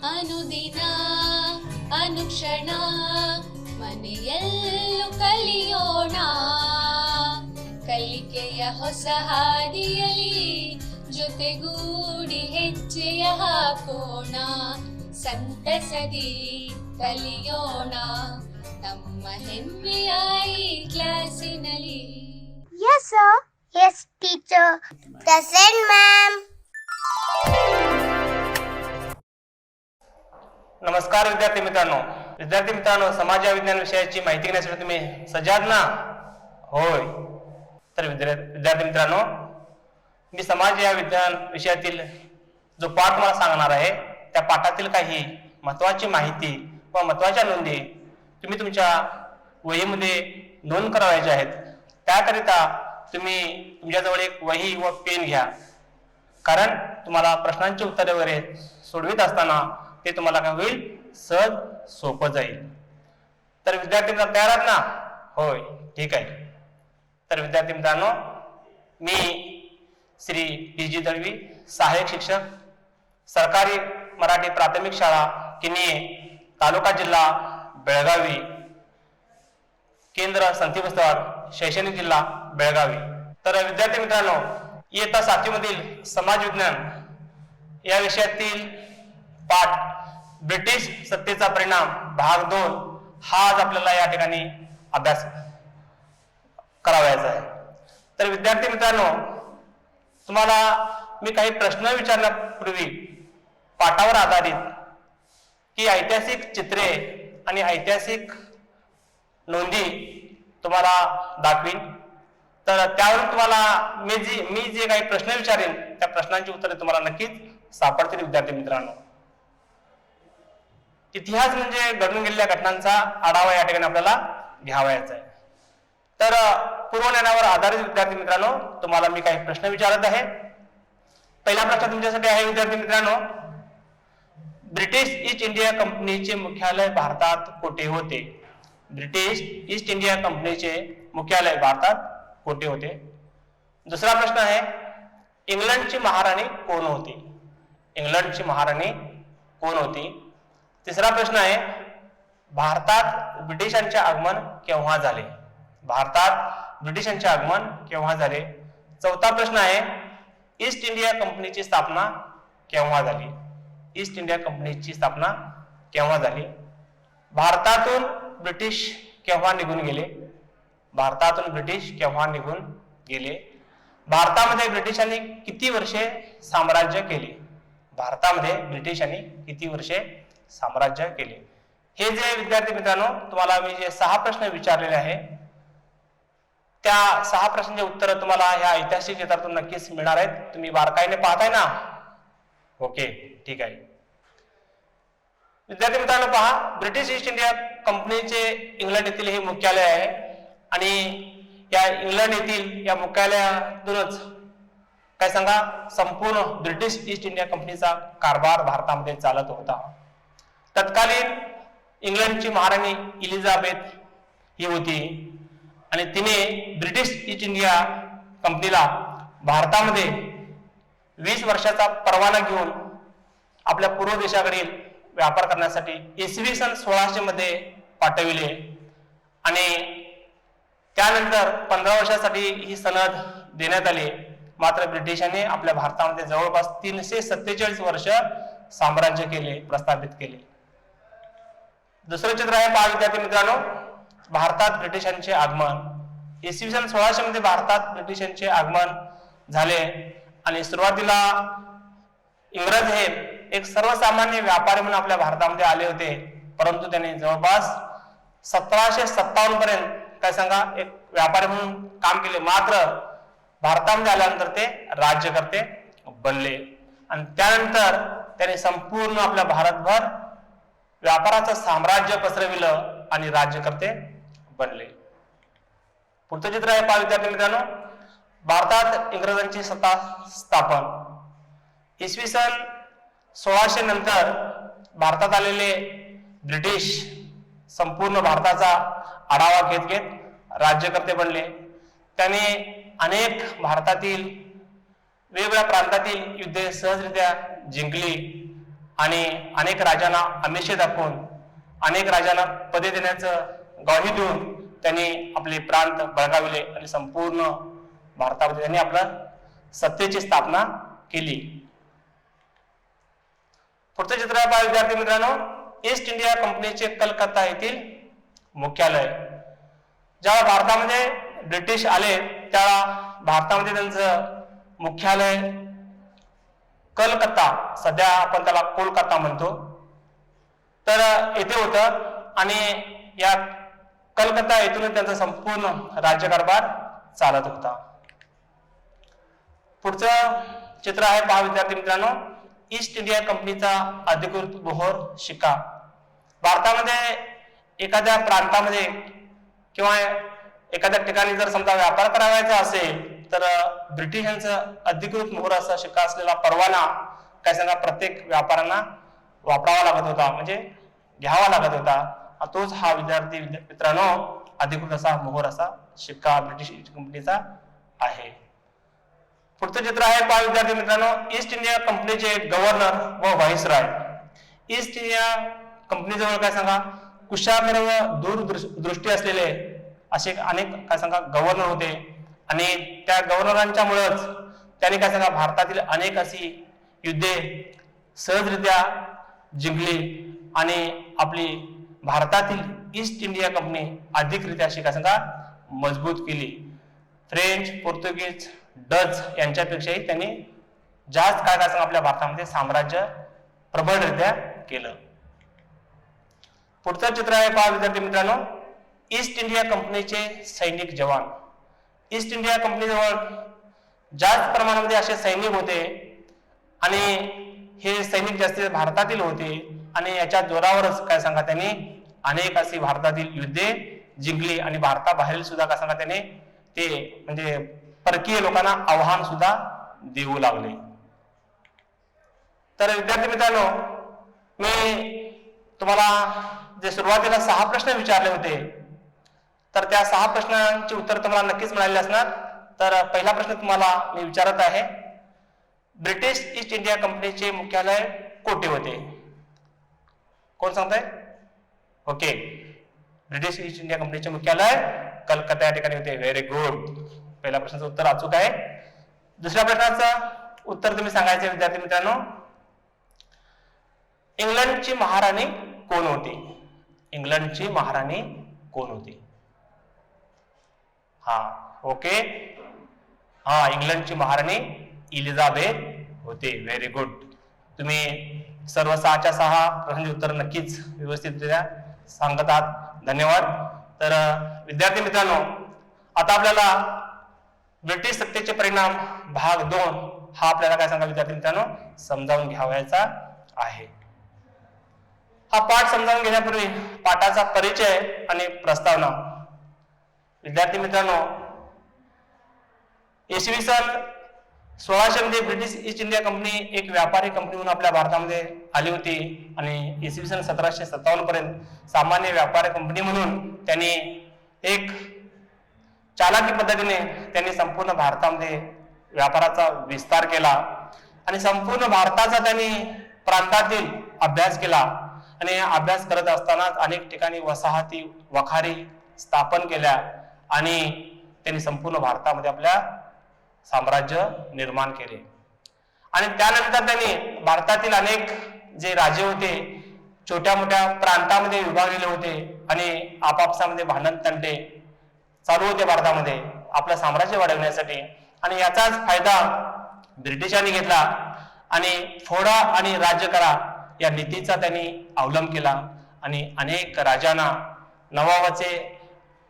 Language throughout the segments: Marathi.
ಅನುದಿನ ಅನುಕ್ಷಣ ಮನೆಯಲ್ಲೂ ಕಲಿಯೋಣ ಕಲಿಕೆಯ ಹೊಸ ಹಾದಿಯಲಿ ಜೊತೆಗೂಡಿ ಹೆಜ್ಜೆಯ ಹಾಕೋಣ ಸಂತಸದಿ ಕಲಿಯೋಣ ನಮ್ಮ ಹೆಮ್ಮೆಯ ಈ ಕ್ಲಾಸಿನಲ್ಲಿ. Yes, sir. Yes, teacher. Present, ma'am. नमस्कार विद्यार्थी मित्रांनो, समाज विज्ञान विषयाची माहिती घेण्यासाठी तुम्ही सज्ज आहात ना? होय. तर विद्यार्थी मित्रांनो, मी समाज या विज्ञान विषयातील जो पाठ मला सांगणार आहे त्या पाठातील काही महत्त्वाची माहिती व महत्त्वाच्या नोंदी तुम्ही तुमच्या वहीमध्ये नोंद करायच्या आहेत. त्याकरिता तुम्ही तुमच्याजवळ एक वही व पेन घ्या, कारण तुम्हाला प्रश्नांची उत्तरे वगैरे सोडवित असताना ते तुम्हाला काय होईल, सहज सोपं जाईल. तर विद्यार्थी मित्रांनो तयार आहात ना? होय, ठीक आहे. तर विद्यार्थी मित्रांनो, मी श्री डी.जी. दळवी, सहाय्यक शिक्षक, सरकारी मराठी प्राथमिक शाळा किन्ही, तालुका जिल्हा बेळगावी, केंद्र संती बसवाड, शैक्षणिक जिल्हा बेळगावी. तर विद्यार्थी मित्रांनो, इयत्ता 7वी मधील समाज विज्ञान या विषयातील पाठ ब्रिटिश सत्तेचा परिणाम भाग 2 हा आज आपल्याला या ठिकाणी अभ्यास करावायचा आहे. तर विद्यार्थी मित्रांनो, तुम्हाला मी काही प्रश्न विचारण्यापूर्वी पाठावर आधारित की ऐतिहासिक चित्रे आणि ऐतिहासिक नोंदी तुम्हाला दाखवीन. तर त्यावरून तुम्हाला मी जे काही प्रश्न विचारेन त्या प्रश्नांची उत्तरे तुम्हाला नक्कीच सापडतील. विद्यार्थी मित्रांनो, इतिहास म्हणजे घडून गेलेल्या घटनांचा आढावा या ठिकाणी आपल्याला घ्यावायचा आहे. तर पूर्वज्ञानावर आधारित विद्यार्थी मित्रांनो, तुम्हाला मी काही प्रश्न विचारत आहे. पहिला प्रश्न तुमच्यासाठी आहे विद्यार्थी मित्रांनो, ब्रिटिश ईस्ट इंडिया कंपनीचे मुख्यालय भारतात कोठे होते? ब्रिटिश ईस्ट इंडिया कंपनीचे मुख्यालय भारतात कोठे होते? दुसरा प्रश्न आहे, इंग्लंडची महाराणी कोण होती? इंग्लंडची महाराणी कोण होती? तिसरा प्रश्न आहे, भारतात ब्रिटिशांचे आगमन केव्हा झाले? भारतात ब्रिटिशांचे आगमन केव्हा झाले? चौथा प्रश्न आहे, ईस्ट इंडिया कंपनीची स्थापना केव्हा झाली? ईस्ट इंडिया कंपनीची स्थापना केव्हा झाली? भारतातून ब्रिटिश केव्हा निघून गेले? भारतातून ब्रिटिश केव्हा निघून गेले? भारतामध्ये ब्रिटिशांनी किती वर्षे साम्राज्य केले? भारतामध्ये ब्रिटिशांनी किती वर्षे साम्राज्य केले? हे जे विद्यार्थी मित्रांनो, तुम्हाला मी जे 6 प्रश्न विचारलेले आहे त्या 6 प्रश्नांचे उत्तर तुम्हाला ह्या ऐतिहासिक क्षेत्रातून नक्कीच मिळणार आहेत. तुम्ही बारकाईने पाहताय ना? ओके, ठीक आहे. विद्यार्थी मित्रांनो पहा, ब्रिटिश ईस्ट इंडिया कंपनीचे इंग्लंड येथील हे मुख्यालय आहे आणि या इंग्लंड येथील या मुख्यालयातूनच काय सांगा, संपूर्ण ब्रिटिश ईस्ट इंडिया कंपनीचा कारभार भारतामध्ये चालत होता. तत्कालीन इंग्लंडची महाराणी एलिझाबेथ ही होती आणि तिने ब्रिटिश ईस्ट इंडिया कंपनीला भारतामध्ये 20 वर्षाचा परवाना घेऊन आपल्या पूर्व देशाकडील व्यापार करण्यासाठी इसवी सन 1600 मध्ये पाठविले आणि त्यानंतर 15 वर्षासाठी ही सनद देण्यात आली. मात्र ब्रिटिशांनी आपल्या भारतामध्ये जवळपास 347 वर्ष साम्राज्य केले, प्रस्थापित केले. दुसरं चित्र आहे पहा विद्यार्थी मित्रांनो, भारतात ब्रिटिशांचे आगमन. इसवी सन 1600 मध्ये भारतात ब्रिटिशांचे आगमन झाले आणि सुरुवातीला इंग्रज हे एक सर्वसामान्य व्यापारी म्हणून आपल्या भारतामध्ये आले होते, परंतु त्यांनी जवळपास 1757 पर्यंत काय सांगा एक व्यापारी म्हणून काम केले. मात्र भारतामध्ये आल्यानंतर ते राज्यकर्ते बनले आणि त्यानंतर त्यांनी संपूर्ण आपल्या भारतभर व्यापाराचं साम्राज्य पसरविलं आणि राज्यकर्ते बनले. पुढचं चित्र आहे पहा विद्यार्थी मित्रांनो, भारतात इंग्रजांची सत्ता स्थापन. इसवी सन 1600 नंतर भारतात आलेले ब्रिटिश संपूर्ण भारताचा आढावा घेत राज्यकर्ते बनले. त्याने अनेक भारतातील वेगवेगळ्या प्रांतातील युद्धे सहजरित्या जिंकली आणि अनेक राजांना आमिषे दाखवून अनेक राजांना पदे देण्याचं ग्वाही देऊन त्यांनी आपले प्रांत बळकाविले आणि संपूर्ण भारतामध्ये त्यांनी आपल्या सत्तेची स्थापना केली. पुढचं चित्र पहा विद्यार्थी मित्रांनो, ईस्ट इंडिया कंपनीचे कलकत्ता येथील मुख्यालय. ज्यावेळा भारतामध्ये ब्रिटिश आले त्यावेळा भारतामध्ये त्यांचं मुख्यालय कलकत्ता, सध्या आपण त्याला कोलकाता म्हणतो, तर येथे होतं. आणि या कलकत्ता येथून त्यांचा संपूर्ण राज्यकारभार चालत होता. पुढचं चित्र आहे पहा विद्यार्थी मित्रांनो, ईस्ट इंडिया कंपनीचा अधिकृत मोहर शिक्का. भारतामध्ये एखाद्या प्रांतामध्ये किंवा एखाद्या ठिकाणी जर समजा व्यापार करायचा असेल तर ब्रिटिशांचं अधिकृत मोहर असा शिक्का असलेला परवाना काय सांगा प्रत्येक व्यापाऱ्यांना वापरावा लागत होता, म्हणजे घ्यावा लागत होता. तोच हा विद्यार्थी मित्रांनो अधिकृत असा मोहर असा शिक्का ब्रिटिश कंपनीचा आहे. पुढचं चित्र आहे पहा विद्यार्थी मित्रांनो, ईस्ट इंडिया कंपनीचे गव्हर्नर व व्हाईसरॉय. ईस्ट इंडिया कंपनीजवळ काय सांगा कुशाग्र व दूरदृष्टी असलेले असे अनेक काय सांगा गव्हर्नर होते. आणि त्या गव्हर्नरांच्यामुळेच त्यांनी काय सांगा भारतातील अनेक अशी युद्धे सहजरित्या जिंकली आणि आपली भारतातील ईस्ट इंडिया कंपनी अधिकरित्या अशी काय सांगा मजबूत केली. फ्रेंच, पोर्तुगीज, डच यांच्यापेक्षाही त्यांनी जास्त काय काय सांगा आपल्या भारतामध्ये साम्राज्य प्रबळरित्या केलं. पुढचं चित्र आहे पहा विद्यार्थी मित्रांनो, ईस्ट इंडिया कंपनीचे सैनिक जवान. ईस्ट इंडिया कंपनीजवळ जास्त प्रमाणामध्ये असे सैनिक होते आणि हे सैनिक जास्त भारतातील होते आणि याच्या जोरावरच काय सांगा त्यांनी अनेक अशी भारतातील युद्धे जिंकली आणि भारताबाहेर सुद्धा काय सांगा त्याने ते म्हणजे परकीय लोकांना आव्हान सुद्धा देऊ लागले. तर विद्यार्थी मित्रांनो, मी तुम्हाला जे सुरुवातीला 6 प्रश्न विचारले होते तर त्या 6 प्रश्नांची उत्तर तुम्हाला नक्कीच मिळाली असणार. तर पहिला प्रश्न तुम्हाला मी विचारत आहे, ब्रिटिश ईस्ट इंडिया कंपनीचे मुख्यालय कोठे होते? कोण सांगताय? ओके, ब्रिटिश ईस्ट इंडिया कंपनीचे मुख्यालय कलकत्ता या ठिकाणी होते. व्हेरी गुड, पहिल्या प्रश्नाचं उत्तर अचूक आहे. दुसऱ्या प्रश्नाचं उत्तर तुम्ही सांगायचे विद्यार्थी मित्रांनो, इंग्लंडची महाराणी कोण होती? इंग्लंडची महाराणी कोण होती? हा, ओके, हा, इंग्लंडची महाराणी इलिझाबेथ होते. व्हेरी गुड, तुम्ही सर्व 6च्या 6 प्रश्नांची उत्तर नक्कीच व्यवस्थितरित्या सांगत आहात. धन्यवाद. तर विद्यार्थी मित्रांनो, आता आपल्याला ब्रिटिश सत्तेचे परिणाम भाग 2 हा आपल्याला काय सांगा विद्यार्थी मित्रांनो समजावून घ्यावायचा आहे. हा पाठ समजावून घेण्यापूर्वी पाठाचा परिचय आणि प्रस्तावना. विद्यार्थी मित्रांनो, इसवी सन 1600 मध्ये ब्रिटिश ईस्ट इंडिया कंपनी एक व्यापारी कंपनी म्हणून आपल्या भारतामध्ये आली होती आणि इसवी सन 1757 पर्यंत सामान्य व्यापारी कंपनी म्हणून त्यांनी एक चालाकी पद्धतीने त्यांनी संपूर्ण भारतामध्ये व्यापाराचा विस्तार केला आणि संपूर्ण भारताचा त्यांनी प्रांतातील अभ्यास केला. आणि अभ्यास करत असतानाच अनेक ठिकाणी वसाहती वखारी स्थापन केल्या आणि त्यांनी संपूर्ण भारतामध्ये आपल्या साम्राज्य निर्माण केले. आणि त्यानंतर त्यांनी भारतातील अनेक जे राजे होते छोट्या मोठ्या प्रांतामध्ये विभागलेले होते आणि आपापसामध्ये भांडण तंटे चालू होते भारतामध्ये आपलं साम्राज्य वाढवण्यासाठी. आणि याचाच फायदा ब्रिटिशांनी घेतला आणि फोडा आणि राज्य करा या नीतीचा त्यांनी अवलंब केला आणि अनेक राजांना नवाबाचे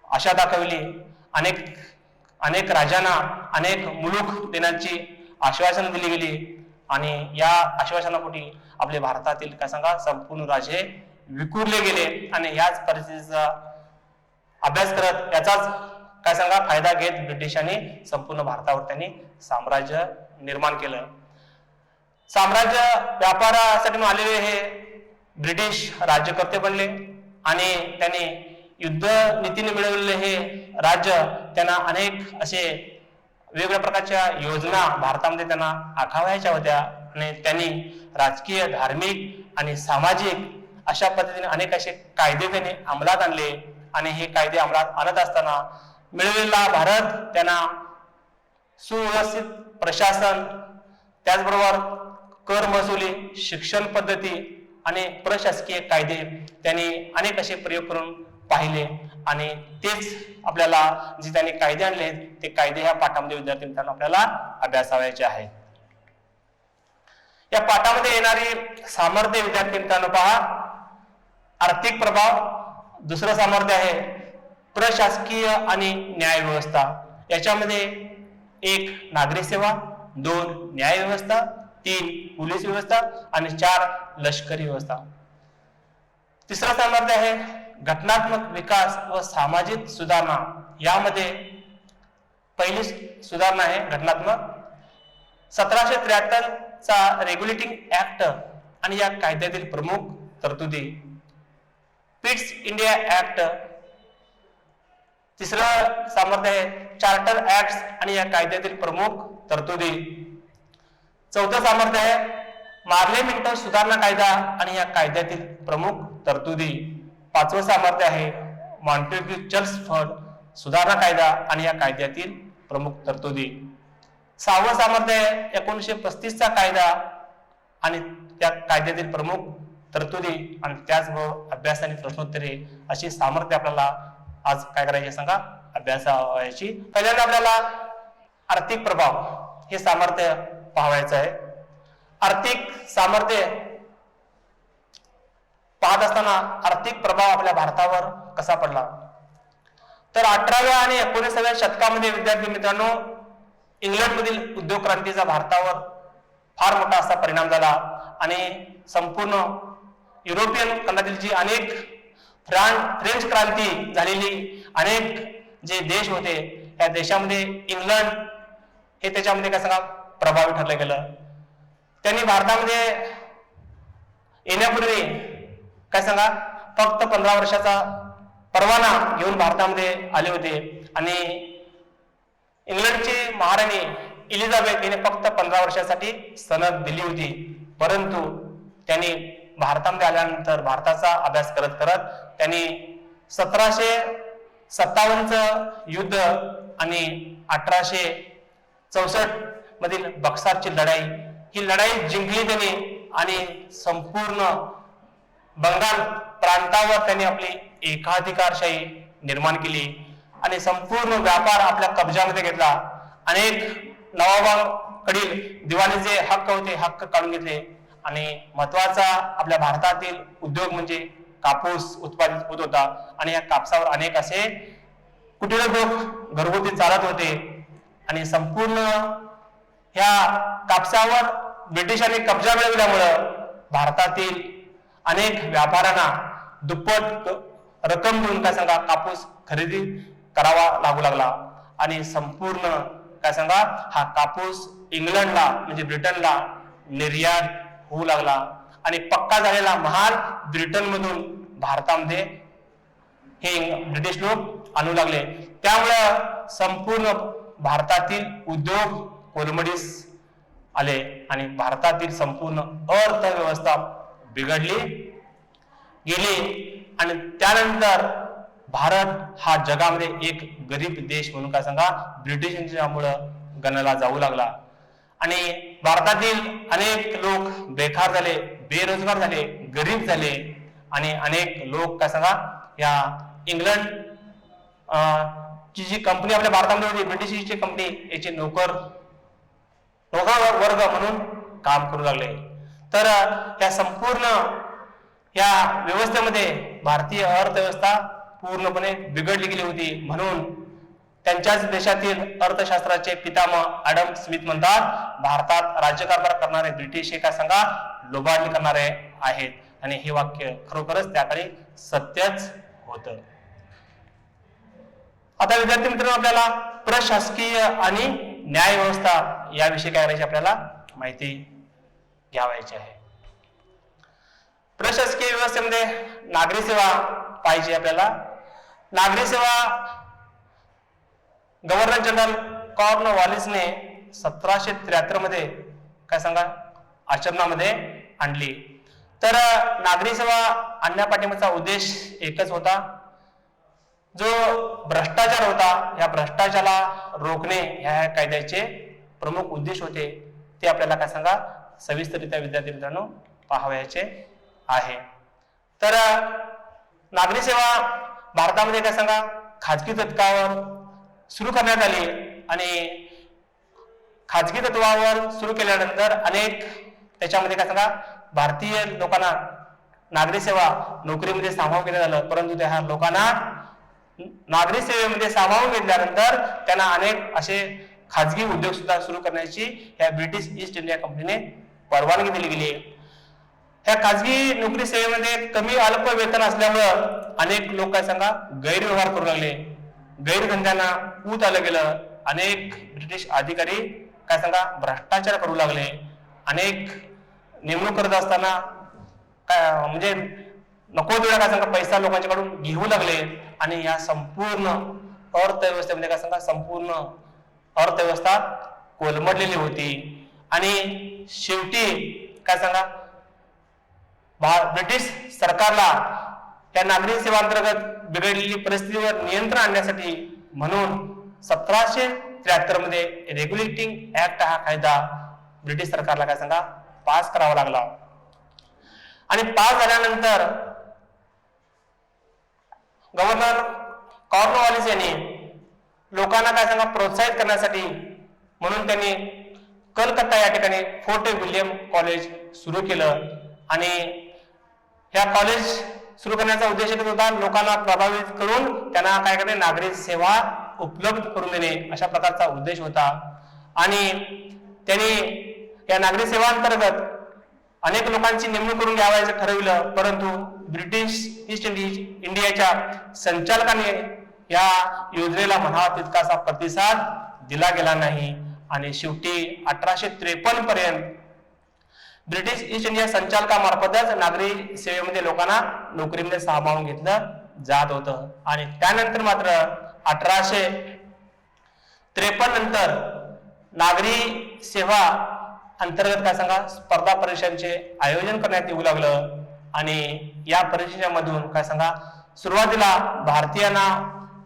आशा दाखवली. अनेक राजांना अनेक मुलूक देण्याची आश्वासन दिली गेली आणि या आश्वासनापोटी आपले भारतातील काय सांगा संपूर्ण राजे विखुरले गेले. आणि याच परिस्थितीचा अभ्यास करत याचाच काय सांगा फायदा घेत ब्रिटिशांनी संपूर्ण भारतावर त्यांनी साम्राज्य निर्माण केलं. साम्राज्य व्यापारासाठी आलेले हे ब्रिटिश राज्यकर्ते बनले आणि त्यांनी युद्ध नीतीने मिळवलेले हे राज्य त्यांना अनेक असे वेगवेगळ्या प्रकारच्या योजना भारतामध्ये त्यांना आखावायच्या होत्या. आणि त्यांनी राजकीय, धार्मिक आणि सामाजिक अशा पद्धतीने अनेक असे कायदे त्यांनी अंमलात आणले आणि हे कायदे अंमलात आणत असताना मिळवलेला भारत त्यांना सुव्यवस्थित प्रशासन, त्याचबरोबर कर महसुली, शिक्षण पद्धती आणि प्रशासकीय कायदे त्यांनी अनेक असे प्रयोग करून पाहिले आणि तेच आपल्याला जे त्यांनी कायदे आणले ते कायदे ह्या पाठामध्ये विद्यार्थी मित्रांनो आपल्याला अभ्यासावायचे आहेत. या पाठामध्ये येणारी सामर्थ्य विद्यार्थी मित्रांनो पहा, आर्थिक प्रभाव, दुसरं सामर्थ्य आहे प्रशासकीय आणि न्याय व्यवस्था. याच्यामध्ये 1 नागरिक सेवा, 2 न्याय व्यवस्था, 3 पोलीस व्यवस्था आणि 4 लष्करी व्यवस्था. तिसरं सामर्थ्य आहे घटनात्मक विकास व सामाजिक सुधारणा. यामध्ये पहिली सुधारणा आहे घटनात्मक. 1773 चा रेग्युलेटिंग ऍक्ट आणि या कायद्यातील प्रमुख तरतुदी. Pitt's India act. तिसरं सामर्थ्य आहे चार्टर ऍक्ट आणि या कायद्यातील प्रमुख तरतुदी. चौथं सामर्थ्य आहे मार्ले मिंटो सुधारणा कायदा आणि या कायद्यातील प्रमुख तरतुदी. 5वं सामर्थ्य आहे मॉन्टेग्यू चर्चफर्ड सुधारणा कायदा आणि या कायद्यातील प्रमुख तरतुदी. 6वं सामर्थ्य आहे 1935 चा कायदा आणि त्या कायद्यातील प्रमुख तरतुदी आणि त्याचबरोबर अभ्यास आणि प्रश्नोत्तरे अशी सामर्थ्य आपल्याला आज काय करायचे सांगा, अभ्यासावायची. पहिल्यांदा आपल्याला आर्थिक प्रभाव हे सामर्थ्य पाहायचं आहे. आर्थिक सामर्थ्य पाहत असताना आर्थिक प्रभाव आपल्या भारतावर कसा पडला, तर 18व्या आणि 19व्या शतकामध्ये विद्यार्थी मित्रांनो इंग्लंडमधील उद्योग क्रांतीचा भारतावर फार मोठा असा परिणाम झाला आणि संपूर्ण युरोपियन खंडातील जी अनेक फ्रेंच क्रांती झालेली अनेक जे देश होते या देशामध्ये इंग्लंड हे त्याच्यामध्ये काय सांगा प्रभावी ठरलं गेलं. त्यांनी भारतामध्ये येण्यापूर्वी काय सांगा फक्त 15 वर्षाचा परवाना घेऊन भारतामध्ये आले होते आणि इंग्लंडची महाराणी एलिझाबेथ हिने फक्त 15 वर्षासाठी सनद दिली होती. परंतु त्यांनी भारतामध्ये आल्यानंतर भारताचा अभ्यास करत करत त्यांनी 1757चं युद्ध आणि 1864 मधील बक्सारची लढाई ही लढाई जिंकली त्यांनी आणि संपूर्ण बंगाल प्रांतावर त्यांनी आपली एकाधिकारशाही निर्माण केली आणि संपूर्ण व्यापार आपल्या कब्जामध्ये घेतला. अनेक नवाबांकडील दिवाणीचे हक्क होते हक्क काढून घेतले आणि महत्वाचा आपल्या भारतातील उद्योग म्हणजे कापूस उत्पादित होत होता आणि या कापसावर अनेक असे कुटीरोद्योग घरगुती चालत होते आणि संपूर्ण ह्या कापसावर ब्रिटिशांनी कब्जा मिळवल्यामुळं भारतातील अनेक व्यापाऱ्यांना दुप्पट रक्कम देऊन काय सांगा कापूस खरेदी करावा लागू लागला आणि संपूर्ण काय सांगा हा कापूस इंग्लंडला म्हणजे ब्रिटनला निर्यात होऊ लागला आणि पक्का झालेला माल ब्रिटनमधून भारतामध्ये हे ब्रिटिश लोक आणू लागले. त्यामुळं संपूर्ण भारतातील उद्योग कोलमडीस आले आणि भारतातील संपूर्ण अर्थव्यवस्था बिघडली गेली आणि त्यानंतर भारत हा जगामध्ये एक गरीब देश म्हणून काय सांगा ब्रिटिशांच्यामुळं गणला जाऊ लागला आणि भारतातील अनेक लोक बेकार झाले, बेरोजगार झाले, गरीब झाले आणि अनेक लोक काय सांगा या इंग्लंड ची जी कंपनी आपल्या भारतामध्ये होती ब्रिटिश ईस्ट कंपनी याचे नोकर वर्ग म्हणून काम करू लागले. तर या संपूर्ण या व्यवस्थेमध्ये भारतीय अर्थव्यवस्था पूर्णपणे बिघडली गेली होती. म्हणून त्यांच्याच देशातील अर्थशास्त्राचे पितामह ॲडम स्मिथ म्हणतात भारतात राज्यकारभार करणारे ब्रिटिश हे काय सांगा लोबाडणी करणारे आहेत आणि हे वाक्य खरोखरच त्याकाळी सत्यच होतं. आता विद्यार्थी मित्रांनो आपल्याला प्रशासकीय आणि न्याय व्यवस्था याविषयी काय करायची आपल्याला माहिती घ्यावायची आहे. प्रशासकीय व्यवस्थेमध्ये नागरी सेवा पाहिजे आपल्याला. नागरी सेवा गव्हर्नर जनरल कॉर्नवॉलिसने 1773 मध्ये काय सांगा आचरणामध्ये आणली. तर नागरी सेवा आणण्यापाठीमागचा उद्देश एकच होता, जो भ्रष्टाचार होता या भ्रष्टाचाराला रोखणे ह्या कायद्याचे प्रमुख उद्देश होते. ते आपल्याला काय सांगा सविस्तररित्या विद्यार्थी मित्रांनो पाहावयाचे आहे. तर नागरी सेवा भारतामध्ये काय सांगा खाजगी तत्वावर सुरू करण्यात आली आणि खाजगी तत्वावर सुरू केल्यानंतर अनेक त्याच्यामध्ये काय सांगा भारतीय लोकांना नागरी सेवा नोकरीमध्ये सामावून घेण्यात आलं. परंतु त्या लोकांना नागरी सेवेमध्ये सामावून घेतल्यानंतर त्यांना अनेक असे खाजगी उद्योग सुद्धा सुरू करण्याची या ब्रिटिश ईस्ट इंडिया कंपनीने परवानगी दिली गेली. ह्या खाजगी नोकरी सेवेमध्ये कमी अल्प वेतन असल्यामुळं अनेक लोक काय सांगा गैरव्यवहार करू लागले. गैरधंद्यांना ऊत आलं गेलं. अनेक ब्रिटिश अधिकारी काय सांगा भ्रष्टाचार करू लागले. अनेक नेमणूक करत असताना काय म्हणजे नको तेवढा काय सांगा पैसा लोकांच्याकडून घेऊ लागले आणि या संपूर्ण अर्थव्यवस्थेमध्ये काय सांगा संपूर्ण अर्थव्यवस्था कोलमडलेली होती. आणि शेवटी काय सांगा ब्रिटिश सरकारला या नागरी सेवा अंतर्गत बिघडलेली परिस्थितीवर नियंत्रण आणण्यासाठी म्हणून 1773 मध्ये रेग्युलेटिंग ऍक्ट हा कायदा ब्रिटिश सरकारला काय सांगा पास करावा लागला. आणि पास झाल्यानंतर गव्हर्नर कॉर्नवॉलिस यांनी लोकांना काय सांगा प्रोत्साहित करण्यासाठी म्हणून त्यांनी कलकत्ता या ठिकाणी फोर्ट विल्यम कॉलेज सुरू केलं. आणि ह्या कॉलेज सुरू करण्याचा उद्देश होता लोकांना प्रभावित करून त्यांना काय करणे नागरी सेवा उपलब्ध करून देणे अशा प्रकारचा उद्देश होता. आणि त्यांनी या नागरी सेवा अंतर्गत अनेक लोकांची नेमणूक करून घ्यावायचं ठरविलं. परंतु ब्रिटिश ईस्ट इंडियाच्या संचालकांनी या योजनेला म्हणावा तितकासा प्रतिसाद दिला गेला नाही. आणि शेवटी 1853 पर्यंत ब्रिटिश ईस्ट इंडिया संचालकामार्फतच नागरी सेवेमध्ये लोकांना नोकरीमध्ये सामावून घेतलं जात होतं. आणि त्यानंतर मात्र 1853 नंतर नागरी सेवा अंतर्गत काय सांगा स्पर्धा परीक्षांचे आयोजन करण्यात येऊ लागलं. आणि या परीक्षेमधून काय सांगा सुरुवातीला भारतीयांना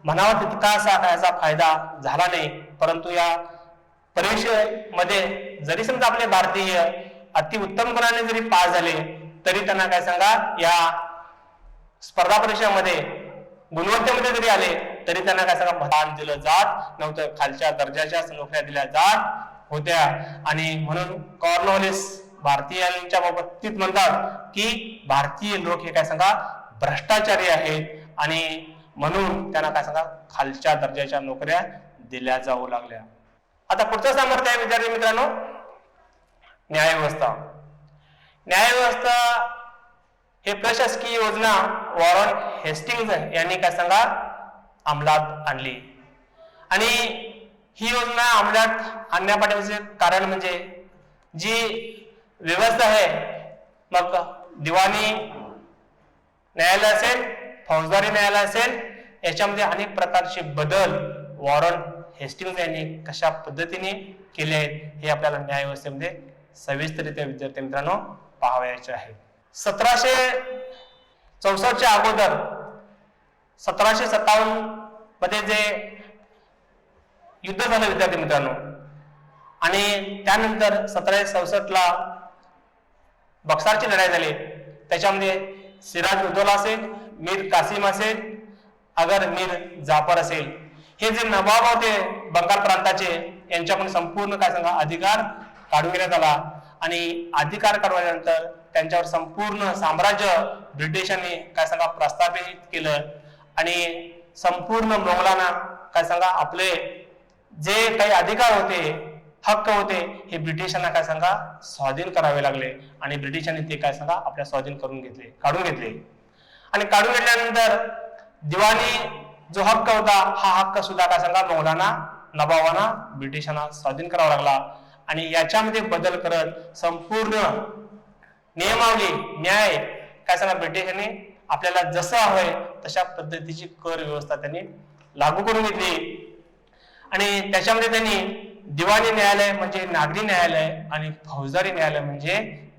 म्हणावा तितकासा याचा फायदा झाला नाही. परंतु या परीक्षेमध्ये जरी समजा आपले भारतीय अति उत्तम गुणाने जरी पास झाले तरी त्यांना काय सांगा या स्पर्धा परीक्षेमध्ये गुणवत्तेमध्ये जरी आले तरी त्यांना काय सांगा मान दिलं जात नव्हतं. खालच्या दर्जाच्या नोकऱ्या दिल्या जात होत्या. आणि म्हणून कॉर्नवॉलिस भारतीयांच्या बाबतीत म्हणतात की भारतीय लोक हे काय सांगा भ्रष्टाचारी आहेत आणि म्हणून त्यांना काय सांगा खालच्या दर्जाच्या नोकऱ्या दिल्या जाऊ लागल्या. आता पुढचं सामर्थ्य आहे विद्यार्थी मित्रांनो न्यायव्यवस्था. न्यायव्यवस्था हे प्रशासकीय योजना वॉरन हेस्टिंग्ज यांनी काय सांगा अंमलात आणली. आणि ही योजना अंमलात आणण्यापाठीचे कारण म्हणजे जी व्यवस्था आहे मग दिवाणी न्यायालय असेल फौजदारी न्यायालय असेल याच्यामध्ये अनेक प्रकारचे बदल वॉरन हेस्टिंग्ज यांनी कशा पद्धतीने केले आहेत हे आपल्याला न्यायव्यवस्थेमध्ये सविस्तररित्या विद्यार्थी मित्रांनो पाहावयाचे आहे. 1764 अगोदर 1757 मध्ये जे युद्ध झालं विद्यार्थी मित्रांनो आणि त्यानंतर 1767 बक्सारची लढाई झाली. त्याच्यामध्ये सिराज उद्दौला असेल मीर कासिम असेल अगर मीर जाफर असेल हे जे नवाब होते बंगाल प्रांताचे यांच्याकडून संपूर्ण काय सांगा अधिकार काढून घेण्यात आला. आणि अधिकार काढल्यानंतर त्यांच्यावर संपूर्ण साम्राज्य ब्रिटिशांनी काय सांगा प्रस्थापित केलं. आणि संपूर्ण मोगलांना काय सांगा आपले जे काही अधिकार होते हक्क होते हे ब्रिटिशांना काय सांगा स्वाधीन करावे लागले. आणि ब्रिटिशांनी ते काय सांगा आपल्या स्वाधीन करून घेतले काढून घेतले. आणि काढून घेतल्यानंतर दिवाणी जो हक्क होता हा हक्क सुद्धा काय सांगा मोगलांना नवाबांना ब्रिटिशांना स्वाधीन करावा लागला. आणि याच्यामध्ये बदल करत संपूर्ण नियमावली न्याय काय सांगा ब्रिटिशांनी आपल्याला जसं हवंय तशा पद्धतीची कर व्यवस्था त्यांनी लागू करून घेतली. आणि त्याच्यामध्ये त्यांनी दिवाणी न्यायालय म्हणजे नागरी न्यायालय आणि फौजदारी न्यायालय म्हणजे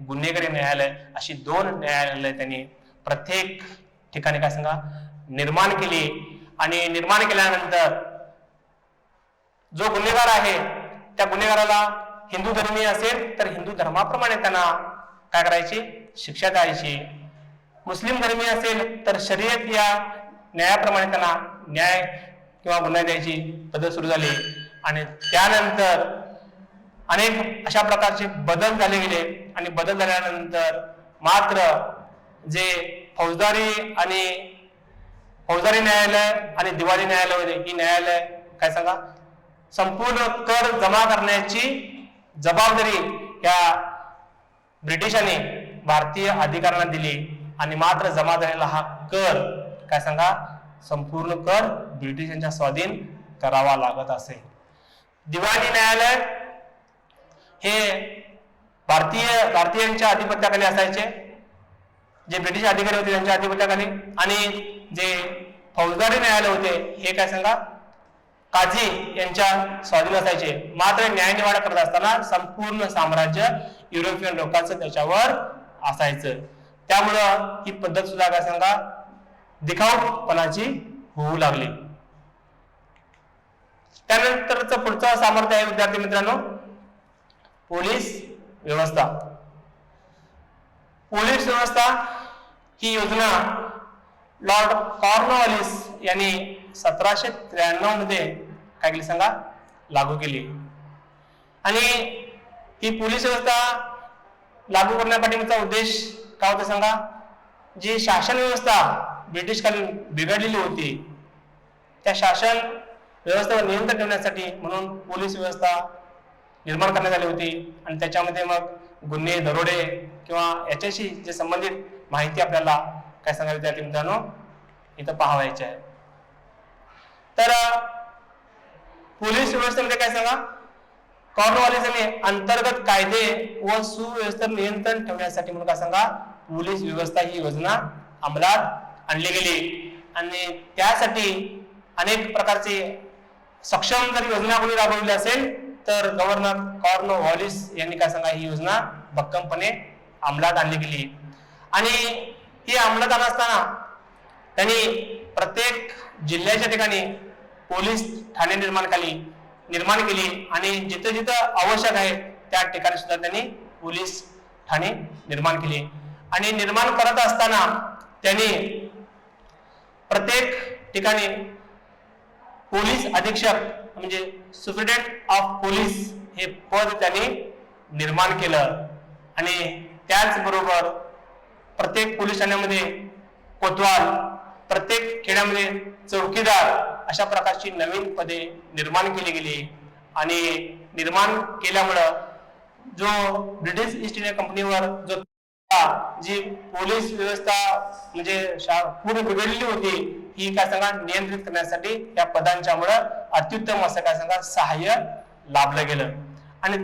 गुन्हेगारी न्यायालय अशी 2 न्यायालय त्यांनी प्रत्येक ठिकाणी काय सांगा निर्माण केली. आणि निर्माण केल्यानंतर जो गुन्हेगार आहे त्या गुन्हेगाराला हिंदू धर्मीय असेल तर हिंदू धर्माप्रमाणे त्यांना काय करायची शिक्षा द्यायची. मुस्लिम धर्मीय असेल तर शरीयत या न्यायाप्रमाणे त्यांना न्याय किंवा गुन्हा द्यायची पद्धत सुरू झाली. आणि त्यानंतर अनेक अशा प्रकारचे बदल झाले गेले. आणि बदल झाल्यानंतर मात्र जे फौजदारी न्यायालय आणि दिवाणी न्यायालय होते ही न्यायालय काय सांगा संपूर्ण कर जमा करण्याची जबाबदारी या ब्रिटिशांनी भारतीय अधिकाऱ्यांना दिली. आणि मात्र जमा झालेला हा कर काय सांगा संपूर्ण कर ब्रिटिशांच्या स्वाधीन करावा लागत असे. दिवाणी न्यायालय हे भारतीयांच्या अधिपत्याखाली असायचे. जे ब्रिटिश अधिकारी होते त्यांच्या अधिपत्याखाली. आणि जे फौजदारी न्यायालय होते हे काय सांगा काझी यांच्या स्वाधीन असायचे. मात्र न्यायनिवाडा करत असताना संपूर्ण साम्राज्य युरोपियन लोकांचं त्याच्यावर असायचं. त्यामुळं ही पद्धत सुद्धा काय सांगा दिखाऊपणाची होऊ लागली. त्यानंतरच पुढचं सामर्थ्य आहे विद्यार्थी मित्रांनो पोलीस व्यवस्था. पोलीस व्यवस्था ही योजना लॉर्ड कॉर्नवॉलिस यांनी 1793 मध्ये काय केली सांगा लागू केली. आणि ही पोलीस व्यवस्था लागू करण्यापाठीचा उद्देश काय होता सांगा जी शासन व्यवस्था ब्रिटिशकालीन बिघडलेली होती त्या शासन व्यवस्थेवर नियंत्रण ठेवण्यासाठी म्हणून पोलीस व्यवस्था निर्माण करण्यात आली होती. आणि त्याच्यामध्ये मग गुन्हे दरोडे किंवा याच्याशी जे संबंधित माहिती आपल्याला काय सांगायला विद्यार्थी मित्रांनो इथं पाहावायचे आहे. तर पोलीस व्यवस्थेमध्ये काय सांगा कॉर्नवॉलिसने अंतर्गत कायदे व सुव्यवस्थेवर नियंत्रण ठेवण्यासाठी म्हणून काय सांगा पोलीस व्यवस्था ही योजना अंमलात आणली गेली. आणि त्यासाठी अनेक प्रकारचे सक्षम जर योजना कोणी राबवली असेल तर गव्हर्नर कॉर्नवॉलिस यांनी काय सांगा ही योजना भक्कमपणे अंमलात आणली गेली. आणि ही अंमलात आणत असताना त्यांनी प्रत्येक जिल्ह्याच्या ठिकाणी पोलीस ठाणे निर्माण केली. आणि जिथे जिथं आवश्यक आहे त्या ठिकाणी सुद्धा त्यांनी पोलीस ठाणे निर्माण केली. आणि निर्माण करत असताना त्यांनी प्रत्येक ठिकाणी पोलीस अधीक्षक म्हणजे सुप्रिटेंडेंट ऑफ पोलीस हे पद त्यांनी निर्माण केलं. आणि त्याचबरोबर प्रत्येक पोलीस ठाण्यामध्ये कोतवाल प्रत्येक खेड्यामध्ये चौकीदार अशा प्रकारची नवीन पदे निर्माण केली गेली. आणि निर्माण केल्यामुळं जो ब्रिटिश ईस्ट इंडिया कंपनीवर जो जी पोलीस व्यवस्था म्हणजे पूर्ण बिघडलेली होती ही काय सांगा नियंत्रित करण्यासाठी या पदांच्यामुळं अत्युत्तम असं काय सांगा सहाय्य लाभलं गेलं. आणि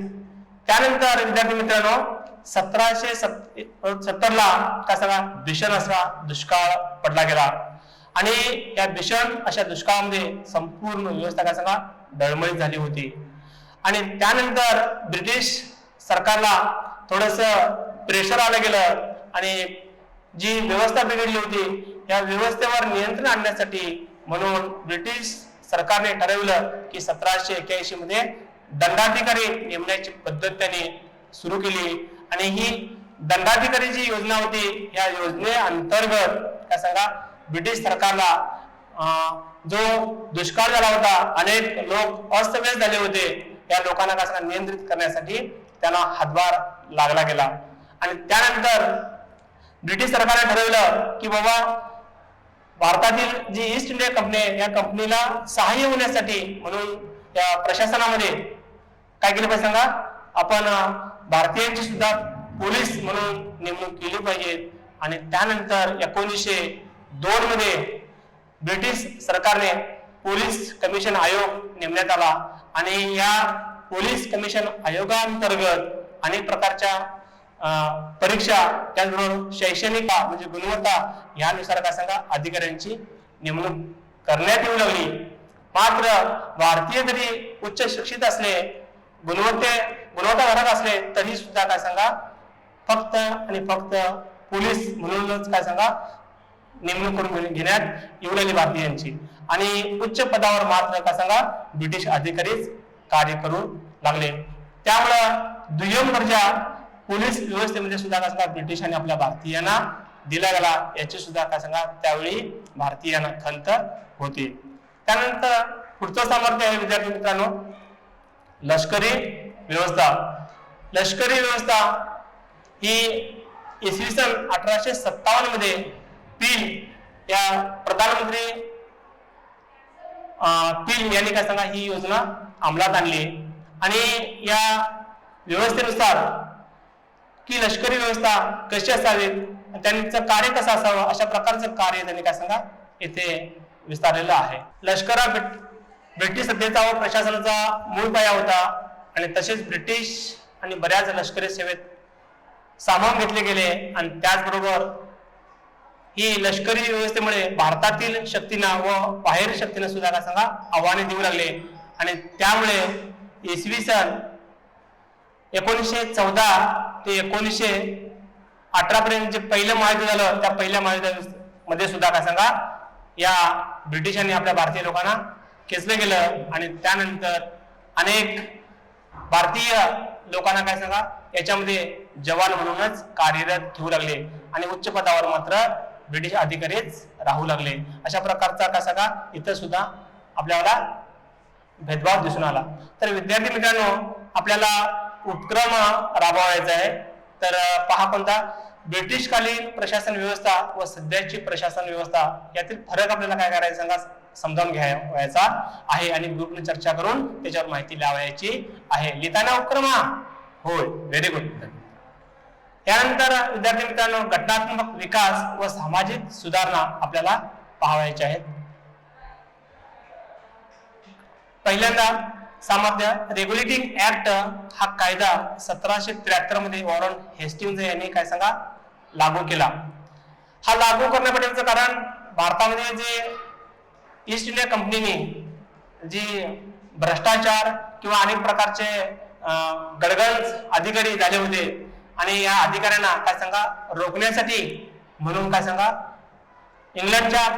त्यानंतर विद्यार्थी मित्रांनो 1770 ला काय सांगा भीषण असा दुष्काळ पडला गेला. आणि या भीषण अशा दुष्काळामध्ये संपूर्ण व्यवस्था काय सांगा डळमळीत झाली होती. आणि त्यानंतर ब्रिटिश सरकारला थोडस प्रेशर आलं गेलं. आणि जी व्यवस्था बिघडली होती या व्यवस्थेवर नियंत्रण आणण्यासाठी म्हणून ब्रिटिश सरकारने ठरवलं की 1781 मध्ये दंडाधिकारी नेमण्याची पद्धत त्यांनी सुरू केली. आणि ही दंडाधिकारी जी योजना होती या योजनेअंतर्गत काय सांगा ब्रिटिश सरकारला जो दुष्काळ झाला होता अनेक लोक अस्तव्यस्त झाले होते या लोकांना काय सांगा नियंत्रित करण्यासाठी त्यांना हातभार लागला गेला. आणि त्यानंतर ब्रिटिश सरकारने ठरवलं की बाबा भारतातील जी ईस्ट इंडिया कंपनी आहे या कंपनीला सहाय्य होण्यासाठी म्हणून या प्रशासनामध्ये काय केलं पाहिजे सांगा आपण भारतीयांची सुद्धा पोलीस म्हणून नेमणूक केली पाहिजे. आणि त्यानंतर 1902 मध्ये ब्रिटिश सरकारने पोलीस कमिशन आयोग नेमण्यात आला. आणि या पोलीस कमिशन आयोगांतर्गत अनेक प्रकारच्या परीक्षा त्याचबरोबर शैक्षणिक म्हणजे गुणवत्ता यानुसार काय सांगा अधिकाऱ्यांची नेमणूक करण्यात येऊ लागली. मात्र भारतीय जरी उच्च शिक्षित असले गुणवत्ताधारक असले तरी सुद्धा काय सांगा फक्त आणि फक्त पोलीस म्हणूनच काय सांगा नेमणूक करून घेण्यात येऊ लागली भारतीयांची आणि उच्च पदावर मात्र काय सांगा ब्रिटिश अधिकारीच कार्य करू लागले. त्यामुळं दुय्यम दर्जा पोलीस व्यवस्थेमध्ये सुद्धा काय सांगा ब्रिटिशांनी आपल्या भारतीयांना दिला गेला याची सुद्धा काय सांगा त्यावेळी भारतीयांना खंत होती. त्यानंतर पुढचं सामर्थ्य आहे विद्यार्थी मित्रांनो लष्करी व्यवस्था. लष्करी व्यवस्था ही इसवी सन 1857 मध्ये पील या प्रधानमंत्री पील यांनी काय सांगा ही योजना अंमलात आणली आणि या व्यवस्थेनुसार की लष्करी व्यवस्था कशी असावी त्यांचं कार्य कसं असावं अशा प्रकारचं कार्य त्यांनी काय सांगा येथे विस्तारलेलं आहे. लष्करा ब्रिटिश सत्तेचा व प्रशासनाचा मूळ पाया होता आणि तसेच ब्रिटिश आणि बऱ्याच लष्करी सेवेत सामावून घेतले गेले आणि त्याचबरोबर ही लष्करी व्यवस्थेमुळे भारतातील शक्तींना व बाहेर शक्तींना सुद्धा काय सांगा आव्हाने देऊ लागले आणि त्यामुळे इसवी सन 1914 ते 1918 पर्यंत जे पहिलं महायुद्ध झालं त्या पहिल्या महायुद्धामध्ये सुद्धा काय सांगा या ब्रिटिशांनी आपल्या भारतीय लोकांना खेचलं गेलं आणि त्यानंतर अनेक भारतीय लोकांना काय सांगा याच्यामध्ये जवान म्हणूनच कार्यरत ठेवू लागले आणि उच्च पदावर मात्र ब्रिटिश अधिकारीच राहू लागले. अशा प्रकारचा काय सांगा इथं सुद्धा आपल्याला भेदभाव दिसून आला. तर विद्यार्थी मित्रांनो आपल्याला उपक्रम राबवायचा आहे. तर पहा कोणता ब्रिटिशकालीन प्रशासन व्यवस्था व सध्याची प्रशासन व्यवस्था यातील फरक आपल्याला काय करायचं सांगा समजावून घ्यायचा आहे आणि ग्रुपने चर्चा करून त्याच्यावर माहिती लावायची आहे. लिहिताना उपक्रम होय व्हेरी गुड. त्यानंतर विद्यार्थी मित्रांनो घटनात्मक विकास व सामाजिक सुधारणा आपल्याला पाहायच्या आहेत. पहिल्यांदा सामर्थ्य रेग्युलेटिंग ऍक्ट हा कायदा 1773 मध्ये वॉरन हेस्टिंग्ज यांनी काय सांगा लागू केला. हा लागू करण्यापाठीमागचं कारण भारतामध्ये जे ईस्ट इंडिया कंपनीने जी भ्रष्टाचार किंवा अनेक प्रकारचे गडगंज अधिकारी झाले होते आणि या अधिकाऱ्यांना काय सांगा रोखण्यासाठी म्हणून काय सांगा इंग्लंडच्या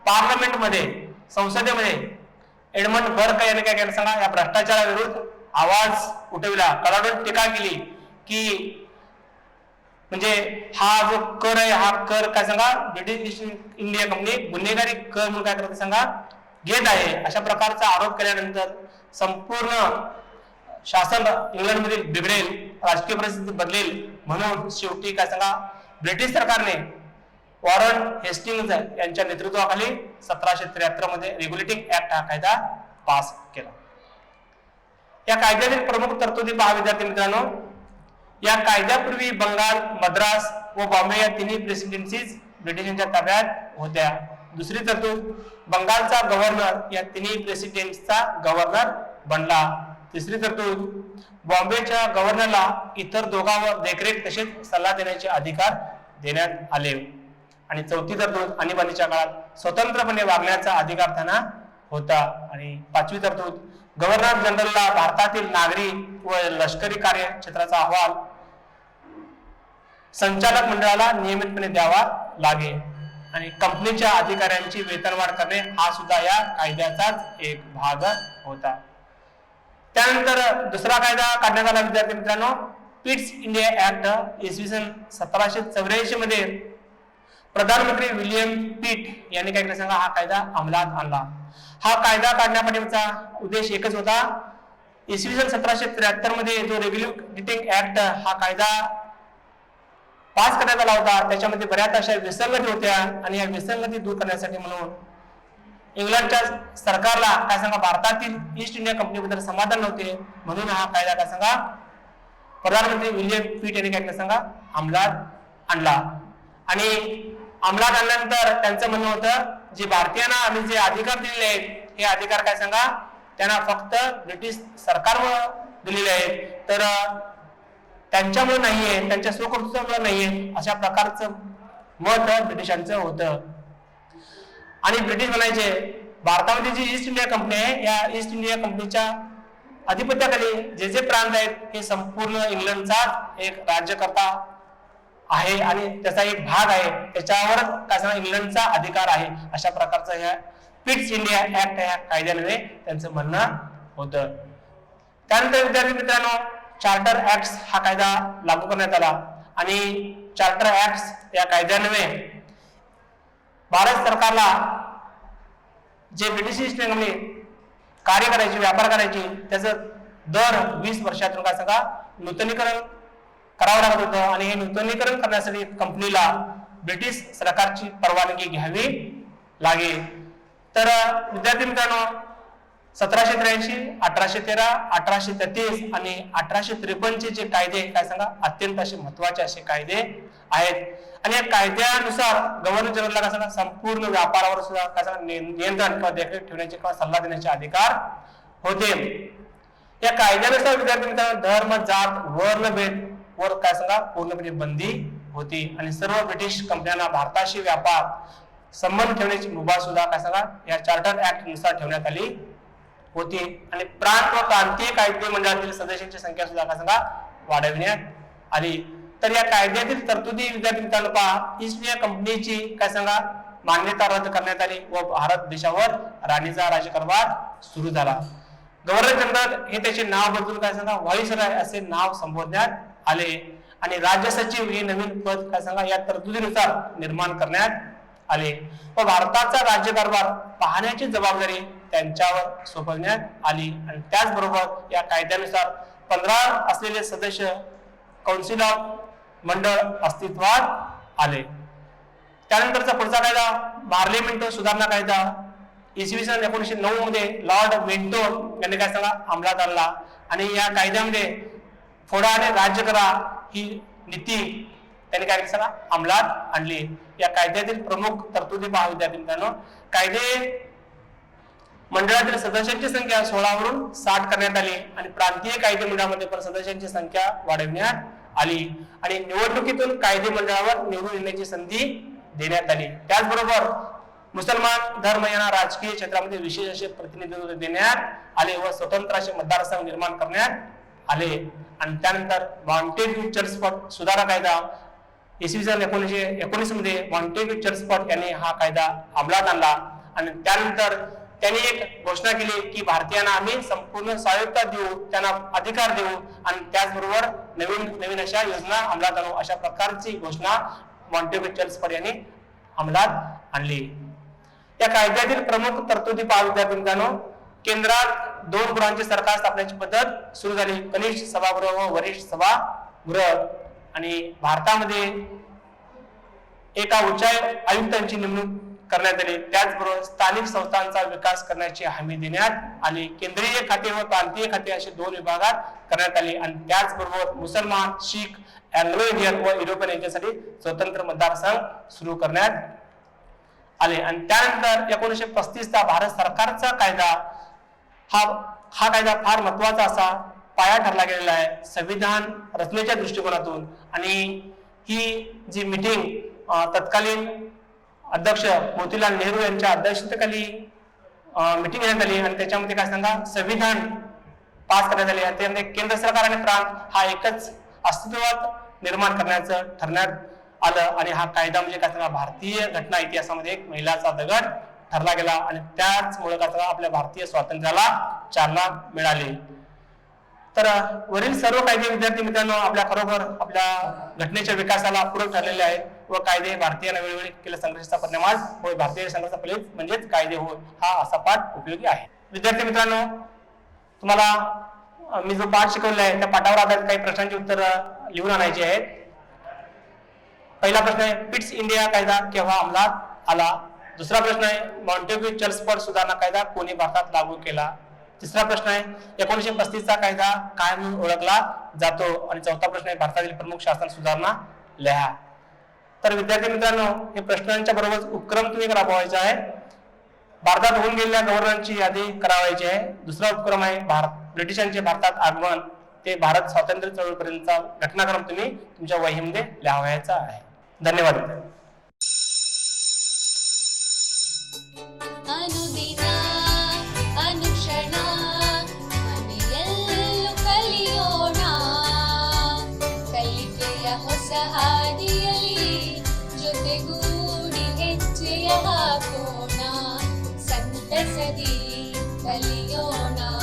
पार्लमेंटमध्ये संसदेमध्ये एडमंड बर्क यांनी काय केलं सांगा या भ्रष्टाचाराविरुद्ध आवाज उठविला कडाडून टीका केली की म्हणजे हा जो कर आहे हा कर काय सांगा ब्रिटिश ईस्ट इंडिया कंपनी गुन्हेगारी कर म्हणून काय करते सांगा घेत आहे अशा प्रकारचा आरोप केल्यानंतर संपूर्ण शासन इंग्लंडमध्ये बिघडेल राजकीय परिस्थिती बदलेल म्हणून शेवटी काय सांगा ब्रिटिश सरकारने वॉरन हेस्टिंग्ज यांच्या नेतृत्वाखाली 1773 मध्ये रेग्युलेटिंग ऍक्ट हा कायदा पास केला. या कायद्यातील प्रमुख तरतुदी पहा विद्यार्थी मित्रांनो. या कायद्यापूर्वी बंगाल मद्रास व बॉम्बे या तिन्ही प्रेसिडेन्सीज ब्रिटिशांच्या ताब्यात होत्या. दुसरी तरतूद बंगालचा गव्हर्नर या तिन्ही प्रेसिडेंटचा गव्हर्नर बनला. तिसरी तरतूद बॉम्बेच्या गव्हर्नरला इतर दोघांवर देखरेख तसेच सल्ला देण्याचे अधिकार देण्यात आले. आणि चौथी तरतूद आणीबाणीच्या काळात स्वतंत्रपणे वागण्याचा अधिकार त्यांना होता. आणि पाचवी तरतूद गव्हर्नर जनरलला भारतातील नागरी व लष्करी कार्य क्षेत्राचा अहवाल संचालक मंडळाला नियमितपणे द्यावा लागे. आणि कंपनीच्या अधिकाऱ्यांची वेतनवाढ करणे हा सुद्धा या कायद्याचाच एक भाग होता. त्यानंतर दुसरा कायदा काढण्यात आला विद्यार्थी मित्रांनो पिट्स इंडिया ऍक्ट इसवी सन 1784 मध्ये प्रधानमंत्री विलियम पिट यांनी काय केलं सांगा हा कायदा अंमलात आणला. हा कायदा काढण्यापाठीचा उद्देश एकच होता. इसवी सन 1773 मध्ये जो रेग्युलेटिंग ऍक्ट हा कायदा पास करण्यात आला होता त्याच्यामध्ये बऱ्याच अशा विसंगती होत्या आणि या विसंगती दूर करण्यासाठी म्हणून इंग्लंडच्या सरकारला काय सांगा भारतातील ईस्ट इंडिया कंपनीबद्दल समाधान नव्हते म्हणून हा कायदा काय सांगा प्रधानमंत्री विलियम पिट यांनी काय केलं सांगा अंमलात आणला. आणि अंमलात आणल्यानंतर त्यांचं म्हणणं होतं जे भारतीयांना आम्ही जे अधिकार दिलेले आहेत हे अधिकार काय सांगा त्यांना फक्त ब्रिटिश सरकारमुळे दिलेले आहेत तर त्यांच्यामुळे नाहीये त्यांच्या स्वकर्तृत्वामुळे नाहीये अशा प्रकारचं मत ब्रिटिशांचं होतं. आणि ब्रिटिश म्हणायचे भारतामध्ये जी ईस्ट इंडिया कंपनी आहे या ईस्ट इंडिया कंपनीच्या अधिपत्याखाली जे जे प्रांत आहेत हे संपूर्ण इंग्लंडचाच एक राज्यकर्ता आहे आणि त्याचा एक भाग आहे, त्याच्यावर काय सांगा इंग्लंडचा अधिकार आहे, अशा प्रकारचा ह्या पिट्स इंडिया ऍक्ट या कायद्यान्वये त्यांचं म्हणणं होतं. त्यानंतर विद्यार्थी मित्रांनो, चार्टर ऍक्ट हा कायदा लागू करण्यात आला आणि चार्टर ऍक्ट या कायद्यान्वये भारत सरकारला जे ब्रिटिश ईस्ट इंडिया कंपनी कार्य करायची, व्यापार करायची, त्याचं दर 20 वर्षातून काय सांगा नूतनीकरण करावं लागत होतं आणि हे नूतनीकरण करण्यासाठी कंपनीला ब्रिटिश सरकारची परवानगी घ्यावी लागेल. तर विद्यार्थी मित्रांनो, 1783, 1813, 1833 आणि 1853 जे कायदे काय सांगा अत्यंत असे महत्वाचे असे कायदे आहेत आणि या कायद्यानुसार गव्हर्नर जनरलला काय सांगा संपूर्ण व्यापारावर सुद्धा काय सांगा नियंत्रण किंवा देखरेख ठेवण्याचे किंवा सल्ला देण्याचे अधिकार होते. या कायद्यानुसार विद्यार्थी मित्रांनो धर्म, जात, वर्णभेद वर काय सांगा पूर्णपणे बंदी होती आणि सर्व ब्रिटिश कंपन्यांना भारताशी व्यापार संबंध ठेवण्याची मुभा सुद्धा काय सांगा या चार्टर ऍक्ट नुसार ठेवण्यात आली होती आणि प्रांत व प्रांतीय कायदे मंडळातील सदस्यांची संख्या सुद्धा काय सांगा वाढविण्यात आली. तर या कायद्यातील तरतुदी विद्यार्थी मित्रांनो पहा, ईस्ट इंडिया कंपनीची काय सांगा मान्यता रद्द करण्यात आली व भारत देशावर राणीचा राज्यकारभार सुरू झाला. गव्हर्नर जनरल हे त्याचे नाव बदलून काय सांगा व्हाईसरॉय असे नाव संबोधण्यात आले आणि राज्य सचिव हे नवीन पद काय सांगा या तरतुदीनुसार निर्माण करण्यात आले व भारताचा राज्यकारभार पाहण्याची जबाबदारी त्यांच्यावर सोपवण्यात आली आणि त्याचबरोबर या कायद्यानुसार 15 असलेले सदस्य कौन्सिल ऑफ मंडळ अस्तित्वात आले. त्यानंतरचा पुढचा कायदा पार्लिमेंट सुधारणा कायदा इसवी सन 1909 मध्ये लॉर्ड वेंटोन यांनी काय सांगा अंमलात आणला आणि या कायद्यामध्ये फोडाने राज्य करा ही नीती त्यांनी काय सांगा अंमलात आणली. या कायद्यातील प्रमुख तरतुदी पहा विद्यार्थी मित्रांनो, कायदे मंडळातील सदस्यांची संख्या 16 वरून 60 करण्यात आली आणि प्रांतीय कायदे मंडळामध्ये पण सदस्यांची संख्या वाढवण्यात आली आणि निवडणुकीतून कायदे मंडळावर निवडून येण्याची संधी देण्यात आली. त्याचबरोबर मुसलमान धर्म यांना राजकीय क्षेत्रामध्ये विशेष असे प्रतिनिधित्व देण्यात आले व स्वतंत्र असे मतदारसंघ निर्माण करण्यात आले आणि त्यानंतर मॉन्टेग्यू चर्चफोर्ड सुधारणा कायदा इसवी सन 1919 मध्ये मॉन्टेग्यू चर्चफोर्ड यांनी हा कायदा अंमलात आणला आणि त्यानंतर त्यांनी एक घोषणा केली की भारतीयांना आम्ही संपूर्ण स्वायत्तता देऊ, त्यांना अधिकार देऊ आणि त्याचबरोबर नवीन अशा योजना अंमलात आणू, अशा प्रकारची घोषणा मॉन्टेग्यू चर्चफोर्ड यांनी अंमलात आणली. या कायद्यातील प्रमुख तरतुदी पहा विद्यार्थी मित्रांनो, केंद्रात 2 गृहांचे सरकार स्थापनेची पद्धत सुरू झाली, कनिष्ठ सभागृह व वरिष्ठ सभागृह आणि भारतामध्ये एका उच्च आयुक्तांची नेमणूक करण्यात आली. त्याचबरोबर स्थानिक संस्थांचा विकास करण्याची हमी देण्यात आली. केंद्रीय खाते व प्रांतीय खाते असे 2 विभागात करण्यात आले आणि त्याचबरोबर मुसलमान, शीख, अँग्लो इंडियन व युरोपियन यांच्यासाठी स्वतंत्र मतदारसंघ सुरू करण्यात आले आणि त्यानंतर 1935 चा भारत सरकारचा कायदा हा कायदा फार महत्वाचा असा पाया ठरला गेलेला आहे संविधान रचनेच्या दृष्टिकोनातून आणि ही जी मीटिंग तत्कालीन अध्यक्ष मोतीलाल नेहरू यांच्या अध्यक्षतेखाली मीटिंग घेण्यात आली आणि त्याच्यामध्ये काय सांगा संविधान पास करण्यात आले आणि त्यामध्ये केंद्र सरकार आणि प्रांत हा एकच अस्तित्वात निर्माण करण्याचं ठरण्यात आलं आणि हा कायदा म्हणजे काय सांगा भारतीय घटना इतिहासामध्ये एक मैलाचा दगड ठरला गेला आणि त्याचमुळे काय सांगा आपल्या भारतीय स्वातंत्र्याला चालना मिळाली. तर वरील सर्व कायदे विद्यार्थी मित्रांनो आपल्या खरोखर आपल्या घटनेच्या विकासाला पूरक ठरलेले आहेत व कायदे भारतीयांना वेळोवेळी केलेल्या संघर्षाचा परिणाम होय, भारतीय संघर्षाचा फलित म्हणजेच कायदे होय हा असा पाठ उपयोगी आहे. विद्यार्थी मित्रांनो, तुम्हाला मी जो पाठ शिकवला आहे त्या पाठावर आधारित काही प्रश्नांची उत्तर लिहून आणायची आहेत. पहिला प्रश्न आहे पिट्स इंडिया कायदा केव्हा अंमलात आला. दुसरा प्रश्न आहे मॉन्टेग्यू चर्चफोर्ड सुधारणा कायदा कोणी भारतात लागू केला. तिसरा प्रश्न आहे 1935 चा कायदा काय म्हणून ओळखला जातो आणि चौथा प्रश्न आहे भारतातील प्रमुख शासन सुधारणा लिहा. तर विद्यार्थी मित्रांनो हे प्रश्नांच्या बरोबर उपक्रम तुम्ही राबवायचा आहे. भारतात होऊन गेलेल्या गव्हर्नरची यादी करावायची आहे. दुसरा उपक्रम आहे ब्रिटिशांचे भारतात आगमन ते भारत स्वातंत्र्य चळवळीपर्यंतचा घटनाक्रम तुम्ही तुमच्या वहीमध्ये लिहावायचा आहे. धन्यवाद. अनुदिना अनुक्षणा आणि विजय हा कोणा संत सदी कलियोना